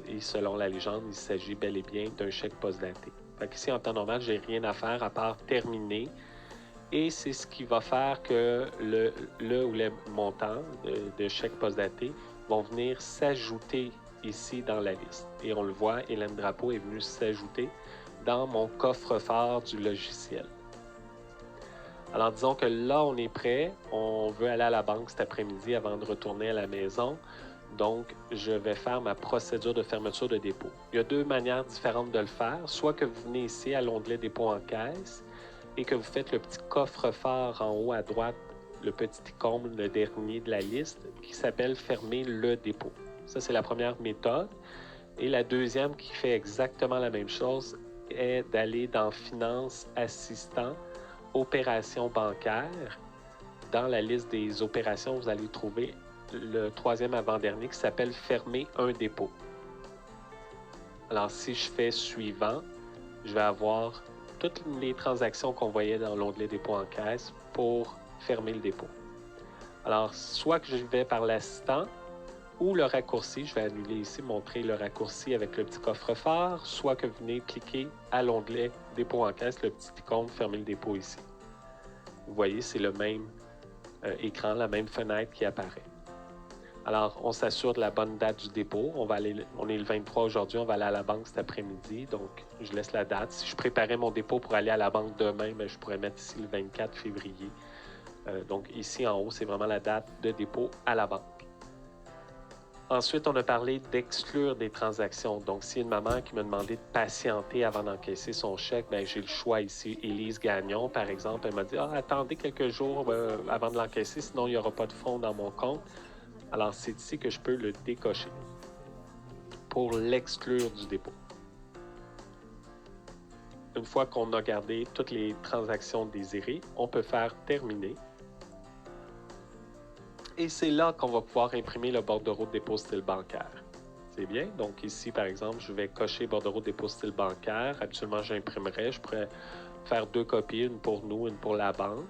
Et selon la légende, il s'agit bel et bien d'un chèque post-daté. Fait qu'ici, en temps normal, j'ai rien à faire à part terminer. Et c'est ce qui va faire que le ou les montants de chèques post-datés vont venir s'ajouter ici dans la liste. Et on le voit, Hélène Drapeau est venue s'ajouter dans mon coffre-fort du logiciel. Alors, disons que là, on est prêt. On veut aller à la banque cet après-midi avant de retourner à la maison. Donc, je vais faire ma procédure de fermeture de dépôt. Il y a deux manières différentes de le faire. Soit que vous venez ici à l'onglet dépôt en caisse et que vous faites le petit coffre-fort en haut à droite, le petit icône, le dernier de la liste, qui s'appelle fermer le dépôt. Ça, c'est la première méthode. Et la deuxième qui fait exactement la même chose est d'aller dans Finances, Assistant, Opérations bancaires. Dans la liste des opérations, vous allez trouver le troisième avant-dernier qui s'appelle « Fermer un dépôt ». Alors, si je fais « Suivant », je vais avoir toutes les transactions qu'on voyait dans l'onglet « Dépôt en caisse » pour fermer le dépôt. Alors, soit que je vais par l'assistant ou le raccourci, je vais annuler ici, montrer le raccourci avec le petit coffre-fort, soit que vous venez cliquer à l'onglet « Dépôt en caisse », le petit icône « Fermer le dépôt » ici. Vous voyez, c'est le même écran, la même fenêtre qui apparaît. Alors, on s'assure de la bonne date du dépôt. On est le 23 aujourd'hui, on va aller à la banque cet après-midi, donc je laisse la date. Si je préparais mon dépôt pour aller à la banque demain, bien, je pourrais mettre ici le 24 février. Donc ici en haut, c'est vraiment la date de dépôt à la banque. Ensuite, on a parlé d'exclure des transactions. Donc, s'il y a une maman qui m'a demandé de patienter avant d'encaisser son chèque, bien, j'ai le choix ici. Élise Gagnon, par exemple, elle m'a dit « Ah, attendez quelques jours avant de l'encaisser, sinon il n'y aura pas de fonds dans mon compte. » Alors, c'est ici que je peux le décocher pour l'exclure du dépôt. Une fois qu'on a gardé toutes les transactions désirées, on peut faire « Terminer ». Et c'est là qu'on va pouvoir imprimer le bordereau de dépôt style bancaire. C'est bien. Donc ici, par exemple, je vais cocher bordereau dépôt style bancaire. Habituellement, j'imprimerais. Je pourrais faire 2 copies, une pour nous, une pour la banque.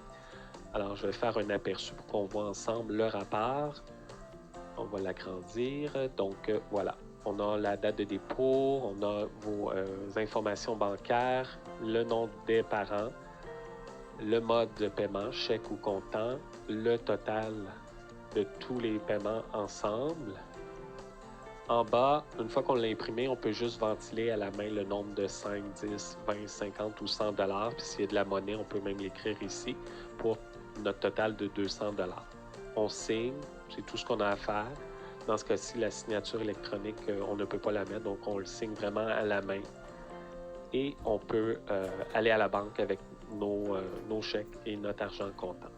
Alors, je vais faire un aperçu pour qu'on voit ensemble le rapport. On va l'agrandir. Donc, voilà. On a la date de dépôt, on a vos informations bancaires, le nom des parents, le mode de paiement, chèque ou comptant, le total de tous les paiements ensemble. En bas, une fois qu'on l'a imprimé, on peut juste ventiler à la main le nombre de 5, 10, 20, 50 ou 100 $. Puis s'il y a de la monnaie, on peut même l'écrire ici pour notre total de 200 $. On signe, c'est tout ce qu'on a à faire. Dans ce cas-ci, la signature électronique, on ne peut pas la mettre, donc on le signe vraiment à la main. Et on peut aller à la banque avec nos chèques et notre argent comptant.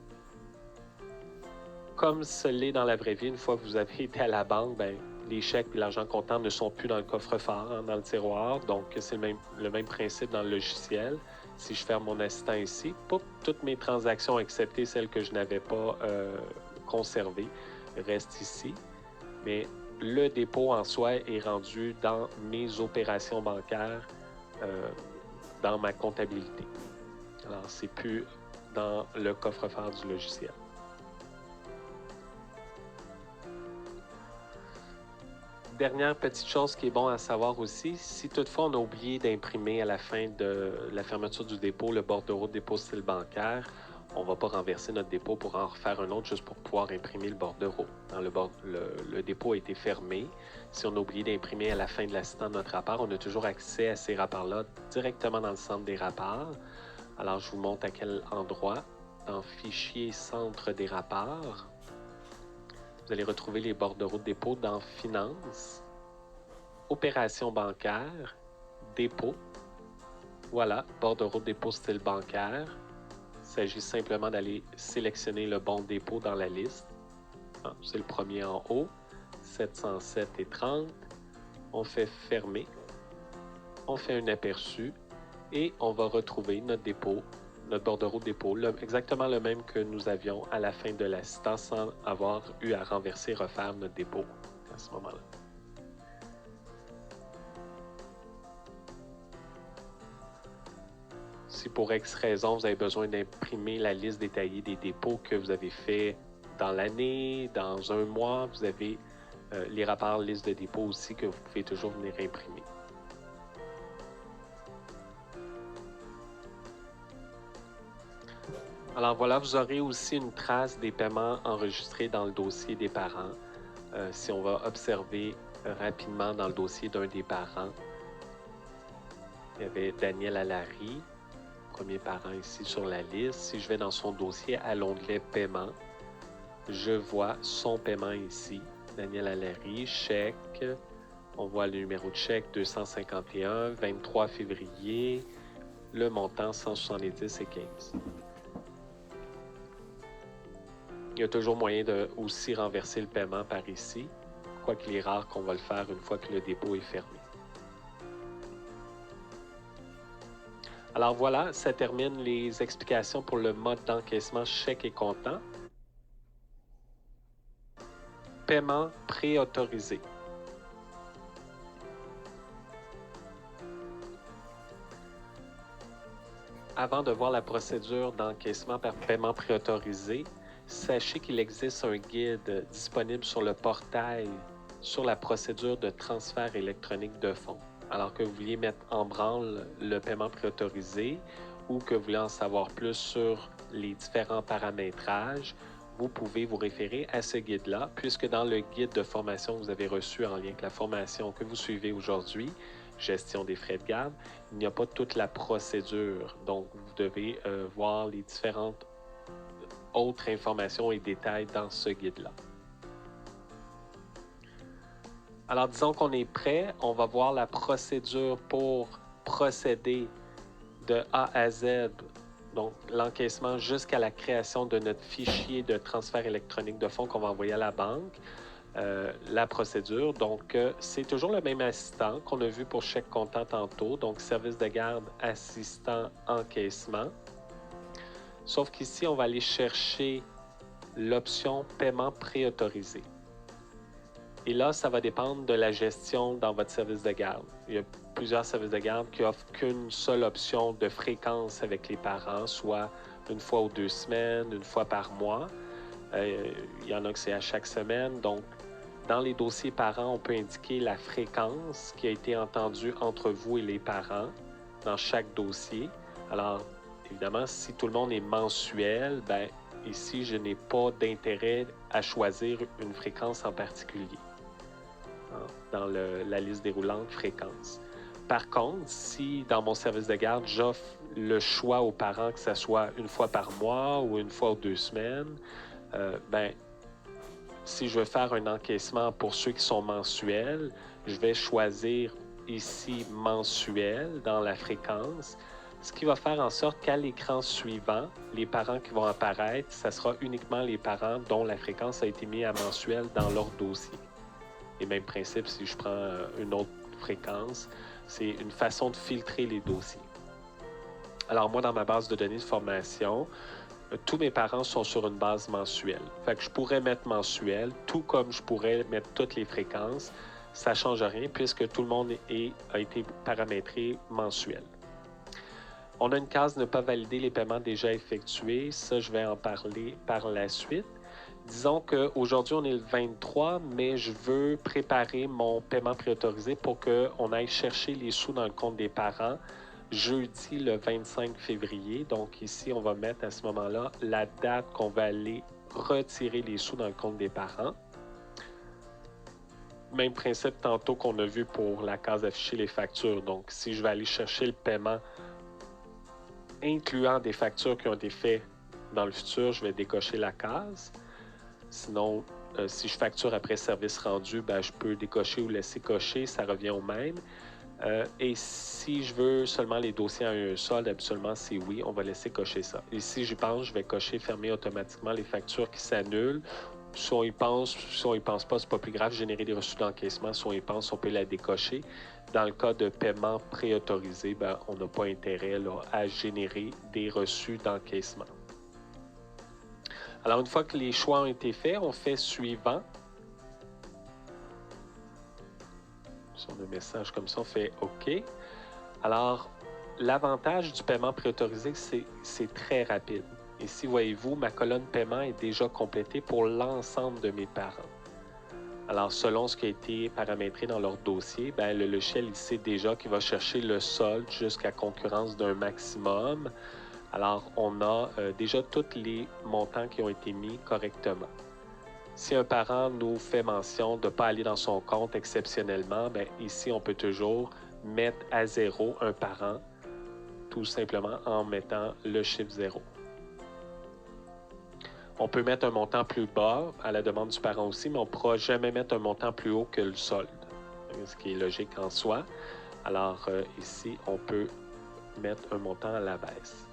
Comme ce l'est dans la vraie vie, une fois que vous avez été à la banque, les chèques et l'argent comptant ne sont plus dans le coffre-fort, dans le tiroir. Donc, c'est le même principe dans le logiciel. Si je ferme mon assistant ici, toutes mes transactions, excepté celles que je n'avais pas conservées, restent ici. Mais le dépôt en soi est rendu dans mes opérations bancaires, dans ma comptabilité. Alors, c'est plus dans le coffre-fort du logiciel. Dernière petite chose qui est bon à savoir aussi, si toutefois on a oublié d'imprimer à la fin de la fermeture du dépôt le bordereau de dépôt style bancaire, on ne va pas renverser notre dépôt pour en refaire un autre juste pour pouvoir imprimer le bordereau. Le dépôt a été fermé. Si on a oublié d'imprimer à la fin de l'assistant de notre rapport, on a toujours accès à ces rapports-là directement dans le centre des rapports. Alors, je vous montre à quel endroit. Dans Fichier Centre des rapports, vous allez retrouver les bordereaux de dépôt dans Finances, Opérations bancaires, Dépôt. Voilà, bordereau de dépôt style bancaire. Il s'agit simplement d'aller sélectionner le bon dépôt dans la liste. C'est le premier en haut, 707,30. On fait fermer. On fait un aperçu et on va retrouver notre dépôt, notre bordereau de dépôt, exactement le même que nous avions à la fin de l'assistant sans avoir eu à renverser et refaire notre dépôt à ce moment-là. Si pour X raison, vous avez besoin d'imprimer la liste détaillée des dépôts que vous avez fait dans l'année, dans un mois, vous avez les rapports liste de dépôts aussi que vous pouvez toujours venir imprimer. Alors voilà, vous aurez aussi une trace des paiements enregistrés dans le dossier des parents. Si on va observer rapidement dans le dossier d'un des parents, il y avait Daniel Allary, premier parent ici sur la liste. Si je vais dans son dossier à l'onglet Paiement, je vois son paiement ici. Daniel Allary, chèque. On voit le numéro de chèque 251, 23 février, le montant 170,15. Il y a toujours moyen de aussi renverser le paiement par ici, quoiqu'il est rare qu'on va le faire une fois que le dépôt est fermé. Alors voilà, ça termine les explications pour le mode d'encaissement chèque et comptant. Paiement préautorisé. Avant de voir la procédure d'encaissement par paiement préautorisé, sachez qu'il existe un guide disponible sur le portail sur la procédure de transfert électronique de fonds. Alors que vous vouliez mettre en branle le paiement préautorisé ou que vous voulez en savoir plus sur les différents paramétrages, vous pouvez vous référer à ce guide-là, puisque dans le guide de formation que vous avez reçu en lien avec la formation que vous suivez aujourd'hui, gestion des frais de garde, il n'y a pas toute la procédure. Donc, vous devez voir les différentes autres informations et détails dans ce guide-là. Alors, disons qu'on est prêt, on va voir la procédure pour procéder de A à Z, donc l'encaissement jusqu'à la création de notre fichier de transfert électronique de fonds qu'on va envoyer à la banque. La procédure, donc c'est toujours le même assistant qu'on a vu pour chèque comptant tantôt, donc service de garde, assistant, encaissement. Sauf qu'ici, on va aller chercher l'option paiement préautorisé. Et là, ça va dépendre de la gestion dans votre service de garde. Il y a plusieurs services de garde qui offrent qu'une seule option de fréquence avec les parents, soit une fois ou 2 semaines, une fois par mois. Il y en a que c'est à chaque semaine. Donc, dans les dossiers parents, on peut indiquer la fréquence qui a été entendue entre vous et les parents dans chaque dossier. Alors, évidemment, si tout le monde est mensuel, bien, ici, je n'ai pas d'intérêt à choisir une fréquence en particulier dans la liste déroulante fréquence. Par contre, si dans mon service de garde, j'offre le choix aux parents que ce soit une fois par mois ou une fois ou 2 semaines, ben, si je veux faire un encaissement pour ceux qui sont mensuels, je vais choisir ici mensuel dans la fréquence, ce qui va faire en sorte qu'à l'écran suivant, les parents qui vont apparaître, ce sera uniquement les parents dont la fréquence a été mise à mensuel dans leur dossier. Et même principe, si je prends une autre fréquence, c'est une façon de filtrer les dossiers. Alors moi, dans ma base de données de formation, tous mes parents sont sur une base mensuelle. Fait que je pourrais mettre mensuel, tout comme je pourrais mettre toutes les fréquences. Ça ne change rien puisque tout le monde a été paramétré mensuel. On a une case « Ne pas valider les paiements déjà effectués ». Ça, je vais en parler par la suite. Disons qu'aujourd'hui, on est le 23, mais je veux préparer mon paiement préautorisé pour qu'on aille chercher les sous dans le compte des parents jeudi le 25 février. Donc ici, on va mettre à ce moment-là la date qu'on va aller retirer les sous dans le compte des parents. Même principe tantôt qu'on a vu pour la case afficher les factures. Donc si je vais aller chercher le paiement incluant des factures qui ont été faites dans le futur, je vais décocher la case. Sinon, si je facture après service rendu, ben, je peux décocher ou laisser cocher, ça revient au même. Et si je veux seulement les dossiers en un solde, absolument c'est oui, on va laisser cocher ça. Et si j'y pense, je vais cocher, fermer automatiquement les factures qui s'annulent. Si on y pense, si on y pense pas, c'est pas plus grave, générer des reçus d'encaissement. Si on y pense, on peut la décocher. Dans le cas de paiement préautorisé, ben, on n'a pas intérêt là, à générer des reçus d'encaissement. Alors, une fois que les choix ont été faits, on fait suivant. Sur le message comme ça, on fait OK. Alors, l'avantage du paiement préautorisé, c'est très rapide. Ici, voyez-vous, ma colonne paiement est déjà complétée pour l'ensemble de mes parents. Alors, selon ce qui a été paramétré dans leur dossier, bien, le logiciel, il sait déjà qu'il va chercher le solde jusqu'à concurrence d'un maximum. Alors, on a déjà tous les montants qui ont été mis correctement. Si un parent nous fait mention de ne pas aller dans son compte exceptionnellement, bien, ici, on peut toujours mettre à 0 un parent, tout simplement en mettant le chiffre 0. On peut mettre un montant plus bas à la demande du parent aussi, mais on ne pourra jamais mettre un montant plus haut que le solde, ce qui est logique en soi. Alors ici, on peut mettre un montant à la baisse.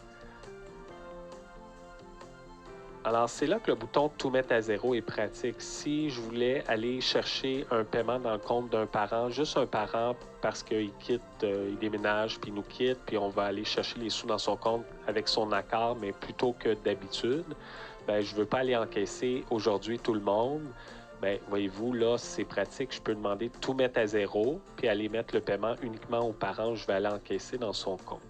Alors, c'est là que le bouton « Tout mettre à zéro » est pratique. Si je voulais aller chercher un paiement dans le compte d'un parent, juste un parent parce qu'il quitte, il déménage, puis il nous quitte, puis on va aller chercher les sous dans son compte avec son accord, mais plutôt que d'habitude, bien, je ne veux pas aller encaisser aujourd'hui tout le monde. Bien, voyez-vous, là, c'est pratique. Je peux demander de tout mettre à zéro, puis aller mettre le paiement uniquement aux parents. Je vais aller encaisser dans son compte.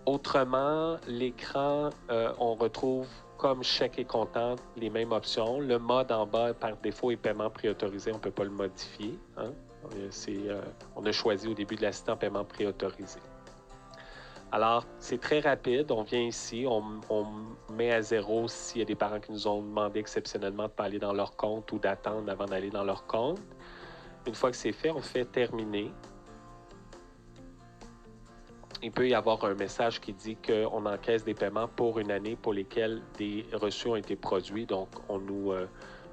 Autrement, l'écran, on retrouve comme chèque et comptant les mêmes options. Le mode en bas, par défaut, est paiement préautorisé. On ne peut pas le modifier. Hein? On a choisi au début de l'assistant paiement préautorisé. Alors, c'est très rapide. On vient ici, on met à zéro s'il y a des parents qui nous ont demandé exceptionnellement de ne pas aller dans leur compte ou d'attendre avant d'aller dans leur compte. Une fois que c'est fait, on fait terminer. Il peut y avoir un message qui dit qu'on encaisse des paiements pour une année pour lesquels des reçus ont été produits. Donc, on nous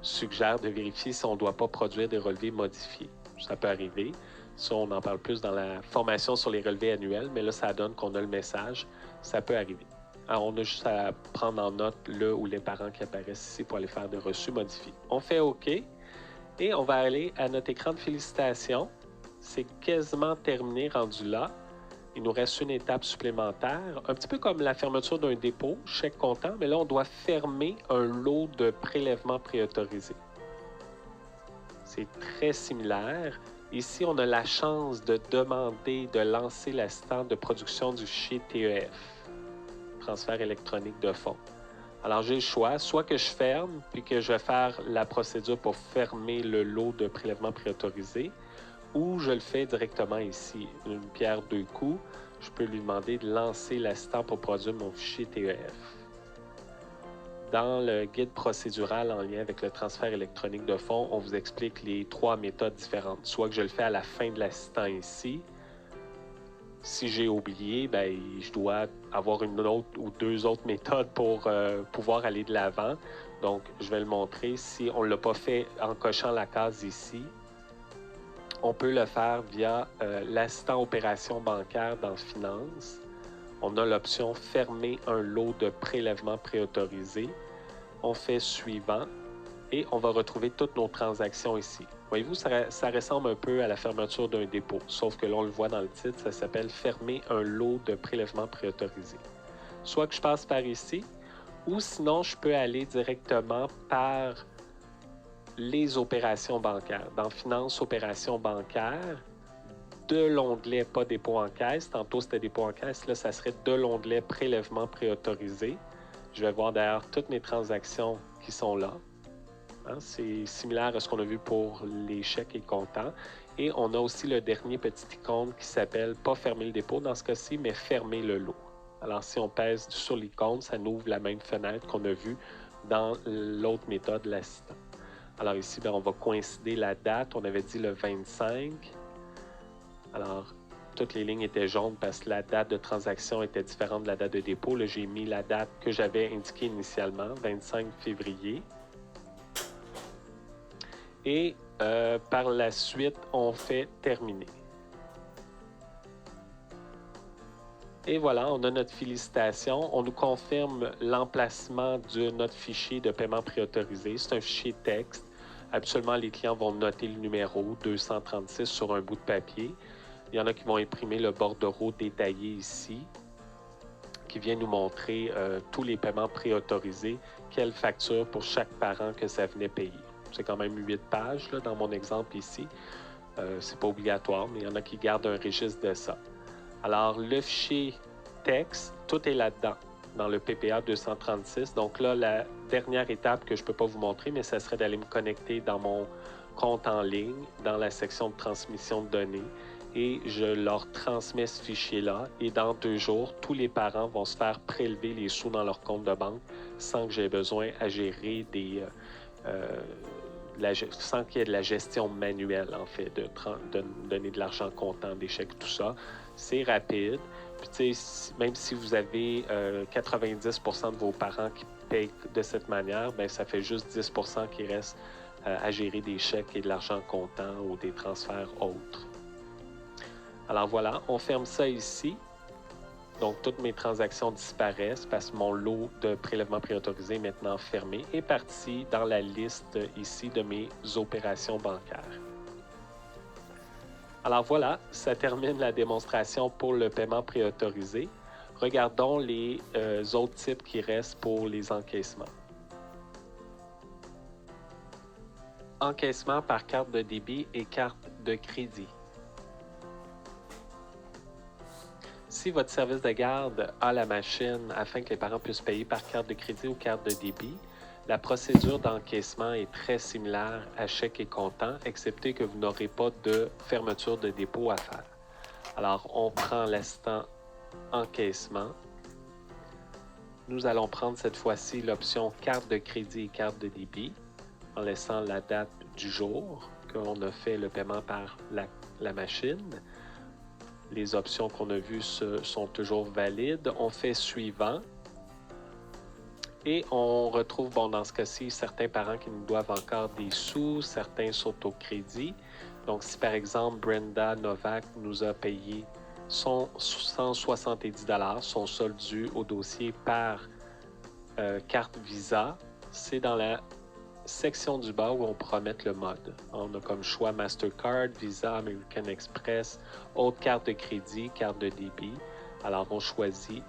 suggère de vérifier si on ne doit pas produire des relevés modifiés. Ça peut arriver. Ça, on en parle plus dans la formation sur les relevés annuels, mais là, ça donne qu'on a le message. Ça peut arriver. Alors, on a juste à prendre en note le ou les parents qui apparaissent ici pour aller faire des reçus modifiés. On fait OK et on va aller à notre écran de félicitations. C'est quasiment terminé rendu là. il nous reste une étape supplémentaire, un petit peu comme la fermeture d'un dépôt, chèque comptant, mais là, on doit fermer un lot de prélèvements préautorisés. C'est très similaire. Ici, on a la chance de demander de lancer l'assistant de production du fichier TEF, transfert électronique de fonds. Alors, j'ai le choix, soit que je ferme, puis que je vais faire la procédure pour fermer le lot de prélèvements préautorisés, ou je le fais directement ici, une pierre deux coups. Je peux lui demander de lancer l'assistant pour produire mon fichier TEF. Dans le guide procédural en lien avec le transfert électronique de fonds, on vous explique les 3 méthodes différentes. Soit que je le fais à la fin de l'assistant ici. Si j'ai oublié, ben, je dois avoir une autre ou 2 autres méthodes pour pouvoir aller de l'avant. Donc, je vais le montrer. Si on ne l'a pas fait en cochant la case ici, on peut le faire via l'assistant opération bancaire dans Finances. On a l'option Fermer un lot de prélèvements préautorisés. On fait Suivant et on va retrouver toutes nos transactions ici. Voyez-vous, ça ressemble un peu à la fermeture d'un dépôt, sauf que là, on le voit dans le titre, ça s'appelle Fermer un lot de prélèvements préautorisés. Soit que je passe par ici, ou sinon, je peux aller directement par les opérations bancaires. Dans Finances, opérations bancaires, de l'onglet Pas dépôt en caisse, tantôt c'était dépôt en caisse, là, ça serait de l'onglet Prélèvement préautorisé. Je vais voir d'ailleurs toutes mes transactions qui sont là. Hein, c'est similaire à ce qu'on a vu pour les chèques et comptants. Et on a aussi le dernier petit icône qui s'appelle pas fermer le dépôt dans ce cas-ci, mais fermer le lot. Alors si on pèse sur l'icône, ça nous ouvre la même fenêtre qu'on a vue dans l'autre méthode, l'assistant. Alors ici, bien, on va coïncider la date. On avait dit le 25. Alors, toutes les lignes étaient jaunes parce que la date de transaction était différente de la date de dépôt. Là, j'ai mis la date que j'avais indiquée initialement, 25 février. Et par la suite, on fait terminer. Et voilà, on a notre félicitation. On nous confirme l'emplacement de notre fichier de paiement préautorisé. C'est un fichier texte. Habituellement, les clients vont noter le numéro 236 sur un bout de papier. Il y en a qui vont imprimer le bordereau détaillé ici, qui vient nous montrer tous les paiements préautorisés, quelle facture pour chaque parent que ça venait payer. C'est quand même 8 pages là, dans mon exemple ici. C'est pas obligatoire, mais il y en a qui gardent un registre de ça. Alors, le fichier texte, tout est là-dedans, dans le PPA 236. Donc là, la dernière étape que je ne peux pas vous montrer, mais ça serait d'aller me connecter dans mon compte en ligne, dans la section de transmission de données, et je leur transmets ce fichier-là. Et dans 2 jours, tous les parents vont se faire prélever les sous dans leur compte de banque sans que j'aie besoin à gérer des... sans qu'il y ait de la gestion manuelle, en fait, de donner de l'argent comptant, des chèques, tout ça. C'est rapide. Puis, tu sais, même si vous avez 90% de vos parents qui payent de cette manière, bien, ça fait juste 10% qui reste à gérer des chèques et de l'argent comptant ou des transferts autres. Alors voilà, on ferme ça ici. Donc, toutes mes transactions disparaissent parce que mon lot de prélèvements préautorisés est maintenant fermé et parti dans la liste ici de mes opérations bancaires. Alors voilà, ça termine la démonstration pour le paiement préautorisé. Regardons les autres types qui restent pour les encaissements. Encaissement par carte de débit et carte de crédit. Si votre service de garde a la machine afin que les parents puissent payer par carte de crédit ou carte de débit, la procédure d'encaissement est très similaire à chèque et comptant, excepté que vous n'aurez pas de fermeture de dépôt à faire. Alors, on prend l'assistant encaissement. Nous allons prendre cette fois-ci l'option carte de crédit et carte de débit en laissant la date du jour qu'on a fait le paiement par la machine. Les options qu'on a vues sont toujours valides. On fait suivant. Et on retrouve, bon, dans ce cas-ci, certains parents qui nous doivent encore des sous, certains sont au crédit. Donc, si par exemple, Brenda Novak nous a payé son 170$, son solde dû au dossier par carte Visa, c'est dans la section du bas où on pourra mettre le mode. On a comme choix Mastercard, Visa, American Express, autre carte de crédit, carte de débit. Alors, on choisit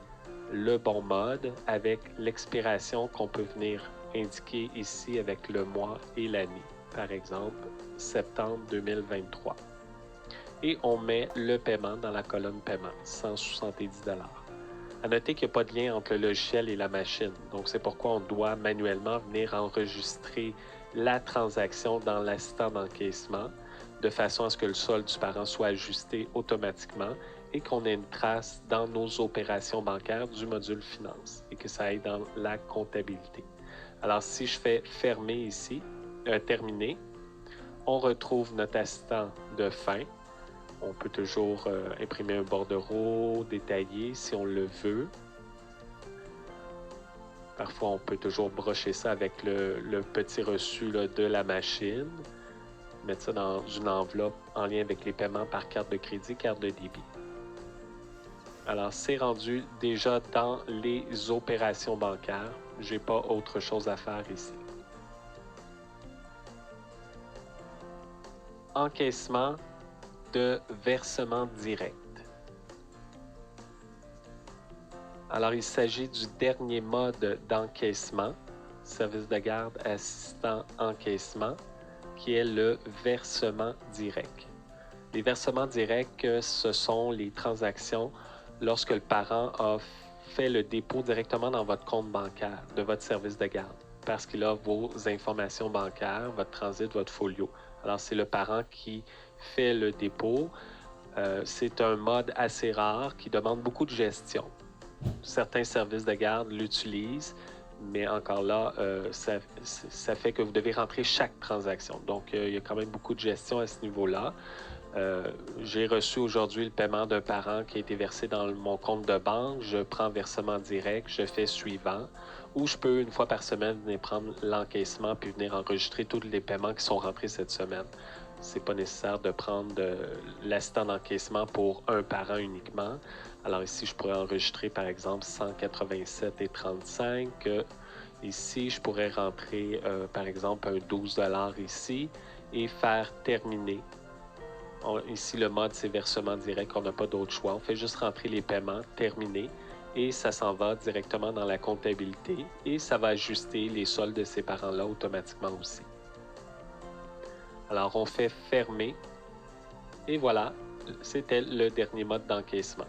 le bon mode avec l'expiration qu'on peut venir indiquer ici avec le mois et l'année. Par exemple, septembre 2023. Et on met le paiement dans la colonne paiement, 170 $. À noter qu'il n'y a pas de lien entre le logiciel et la machine. Donc, c'est pourquoi on doit manuellement venir enregistrer la transaction dans l'assistant d'encaissement de façon à ce que le solde du parent soit ajusté automatiquement et qu'on ait une trace dans nos opérations bancaires du module finance et que ça aille dans la comptabilité. Alors, si je fais fermer ici, terminer, on retrouve notre assistant de fin. On peut toujours imprimer un bordereau détaillé si on le veut. Parfois, on peut toujours brocher ça avec le petit reçu là, de la machine. Mettre ça dans une enveloppe en lien avec les paiements par carte de crédit, carte de débit. Alors, c'est rendu déjà dans les opérations bancaires. Je n'ai pas autre chose à faire ici. Encaissement de versement direct. Alors, il s'agit du dernier mode d'encaissement, service de garde assistant encaissement, qui est le versement direct. Les versements directs, ce sont les transactions lorsque le parent a fait le dépôt directement dans votre compte bancaire de votre service de garde, parce qu'il a vos informations bancaires, votre transit, votre folio. Alors, c'est le parent qui fait le dépôt. C'est un mode assez rare qui demande beaucoup de gestion. Certains services de garde l'utilisent, mais encore là, ça fait que vous devez rentrer chaque transaction. Donc, il y a quand même beaucoup de gestion à ce niveau-là. J'ai reçu aujourd'hui le paiement d'un parent qui a été versé dans mon compte de banque. Je prends versement direct, je fais suivant. Ou je peux, une fois par semaine, venir prendre l'encaissement puis venir enregistrer tous les paiements qui sont rentrés cette semaine. C'est pas nécessaire de prendre l'assistant d'encaissement pour un parent uniquement. Alors ici, je pourrais enregistrer par exemple 187,35 $. Ici, je pourrais rentrer par exemple un 12 $ ici et faire terminer. Ici, le mode, c'est versement direct, on n'a pas d'autre choix. On fait juste rentrer les paiements, terminer, et ça s'en va directement dans la comptabilité et ça va ajuster les soldes de ces parents-là automatiquement aussi. Alors, on fait fermer et voilà, c'était le dernier mode d'encaissement.